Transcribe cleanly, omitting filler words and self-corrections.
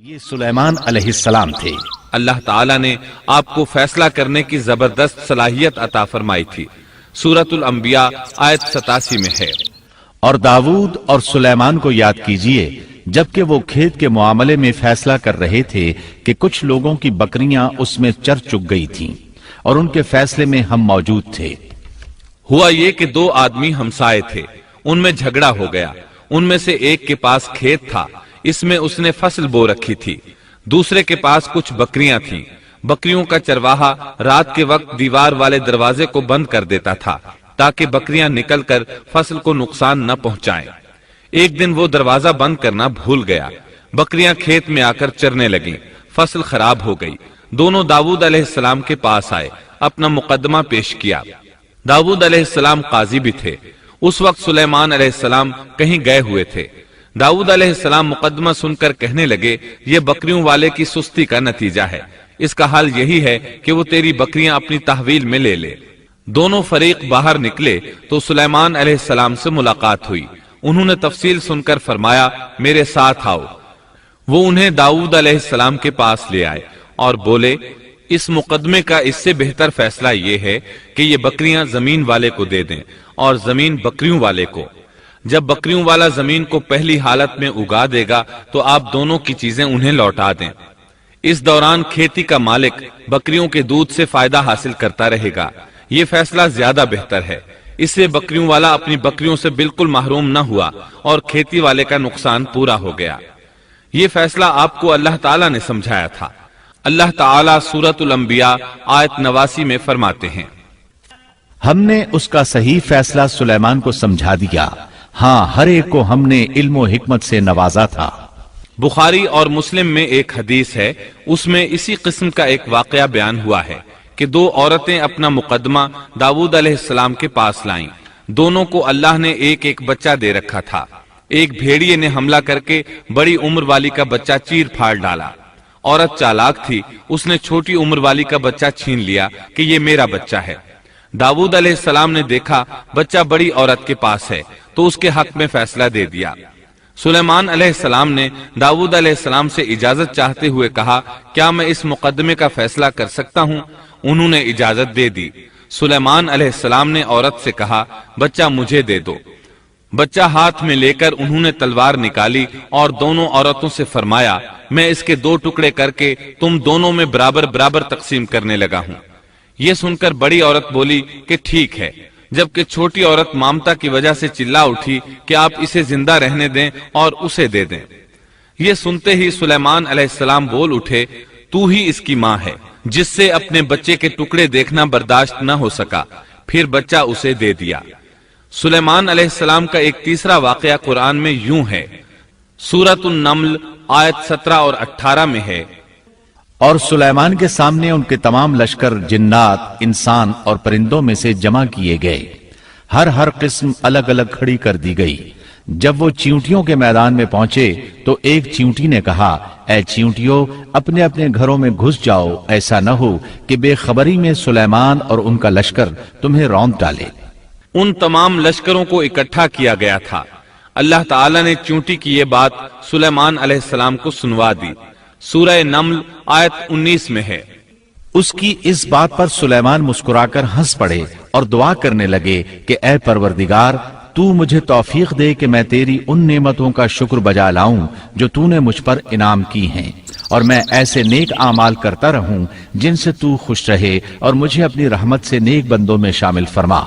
یہ سلیمان علیہ السلام تھے۔ اللہ تعالیٰ نے آپ کو فیصلہ کرنے کی زبردست صلاحیت عطا فرمائی تھی۔ سورۃ الانبیاء آیت 87 میں ہے۔ اور داؤد اور سلیمان کو یاد کیجئے جبکہ وہ کھیت کے معاملے میں فیصلہ کر رہے تھے کہ کچھ لوگوں کی بکریاں اس میں چر چگ گئی تھیں اور ان کے فیصلے میں ہم موجود تھے۔ ہوا یہ کہ دو آدمی ہمسائے تھے، ان میں جھگڑا ہو گیا۔ ان میں سے ایک کے پاس کھیت تھا، اس میں اس نے فصل بو رکھی تھی، دوسرے کے پاس کچھ بکریاں تھیں۔ بکریوں کا چرواہا رات کے وقت دیوار والے دروازے کو بند کر دیتا تھا تاکہ بکریاں نکل کر فصل کو نقصان نہ پہنچائیں۔ ایک دن وہ دروازہ بند کرنا بھول گیا، بکریاں کھیت میں آ کر چرنے لگیں، فصل خراب ہو گئی۔ دونوں داؤد علیہ السلام کے پاس آئے، اپنا مقدمہ پیش کیا۔ داؤد علیہ السلام قاضی بھی تھے۔ اس وقت سلیمان علیہ السلام کہیں گئے ہوئے تھے۔ داؤد علیہ السلام مقدمہ سن کر کہنے لگے، یہ بکریوں والے کی سستی کا نتیجہ ہے، اس کا حل یہی ہے کہ وہ تیری بکریاں اپنی تحویل میں لے لے۔ دونوں فریق باہر نکلے تو سلیمان علیہ السلام سے ملاقات ہوئی۔ انہوں نے تفصیل سن کر فرمایا، میرے ساتھ آؤ۔ وہ انہیں داؤد علیہ السلام کے پاس لے آئے اور بولے، اس مقدمے کا اس سے بہتر فیصلہ یہ ہے کہ یہ بکریاں زمین والے کو دے دیں اور زمین بکریوں والے کو۔ جب بکریوں والا زمین کو پہلی حالت میں اگا دے گا تو آپ دونوں کی چیزیں انہیں لوٹا دیں۔ اس دوران کھیتی کا مالک بکریوں کے دودھ سے فائدہ حاصل کرتا رہے گا۔ یہ فیصلہ زیادہ بہتر ہے۔ اس سے بکریوں والا اپنی بکریوں سے بالکل محروم نہ ہوا اور کھیتی والے کا نقصان پورا ہو گیا۔ یہ فیصلہ آپ کو اللہ تعالیٰ نے سمجھایا تھا۔ اللہ تعالیٰ سورۃ الانبیاء آیت 89 میں فرماتے ہیں، ہم نے اس کا صحیح فیصلہ سلیمان کو سمجھا دیا، ہاں ہر ایک کو ہم نے علم و حکمت سے نوازا تھا۔ بخاری اور مسلم میں ایک حدیث ہے، اس میں اسی قسم کا ایک واقعہ بیان ہوا ہے کہ دو عورتیں اپنا مقدمہ داؤد علیہ السلام کے پاس لائیں۔ دونوں کو اللہ نے ایک ایک بچہ دے رکھا تھا۔ ایک بھیڑیے نے حملہ کر کے بڑی عمر والی کا بچہ چیر پھاڑ ڈالا۔ عورت چالاک تھی، اس نے چھوٹی عمر والی کا بچہ چھین لیا کہ یہ میرا بچہ ہے۔ داؤد علیہ السلام نے دیکھا بچہ بڑی عورت کے پاس ہے تو اس کے حق میں فیصلہ دے دیا۔ سلیمان علیہ السلام نے داؤد علیہ السلام سے اجازت چاہتے ہوئے کہا، کیا میں اس مقدمے کا فیصلہ کر سکتا ہوں؟ انہوں نے اجازت دے دی۔ سلیمان علیہ السلام نے عورت سے کہا، بچہ مجھے دے دو۔ بچہ ہاتھ میں لے کر انہوں نے تلوار نکالی اور دونوں عورتوں سے فرمایا، میں اس کے 2 ٹکڑے کر کے تم دونوں میں برابر برابر تقسیم کرنے لگا ہوں۔ یہ سن کر بڑی عورت بولی کہ ٹھیک ہے، جبکہ چھوٹی عورت مامتا کی وجہ سے چلا اٹھی کہ آپ اسے زندہ رہنے دیں اور اسے دے دیں۔ یہ سنتے ہی سلیمان علیہ السلام بول اٹھے، تو ہی اس کی ماں ہے، جس سے اپنے بچے کے ٹکڑے دیکھنا برداشت نہ ہو سکا، پھر بچہ اسے دے دیا۔ سلیمان علیہ السلام کا ایک تیسرا واقعہ قرآن میں یوں ہے، سورۃ النمل آیت 17 اور 18 میں ہے، اور سلیمان کے سامنے ان کے تمام لشکر جنات، انسان اور پرندوں میں سے جمع کیے گئے، ہر قسم الگ الگ کھڑی کر دی گئی۔ جب وہ چیونٹیوں کے میدان میں پہنچے تو ایک چیونٹی نے کہا، اے چیونٹیوں، اپنے اپنے گھروں میں گھس جاؤ، ایسا نہ ہو کہ بے خبری میں سلیمان اور ان کا لشکر تمہیں روند ڈالے۔ ان تمام لشکروں کو اکٹھا کیا گیا تھا۔ اللہ تعالیٰ نے چیونٹی کی یہ بات سلیمان علیہ السلام کو سنوا دی۔ سورہ نمل آیت 19 میں ہے، اس کی اس بات پر سلیمان مسکرا کر ہنس پڑے اور دعا کرنے لگے کہ اے پروردگار، تو مجھے توفیق دے کہ میں تیری ان نعمتوں کا شکر بجا لاؤں جو تو نے مجھ پر انعام کی ہیں، اور میں ایسے نیک اعمال کرتا رہوں جن سے تو خوش رہے، اور مجھے اپنی رحمت سے نیک بندوں میں شامل فرما۔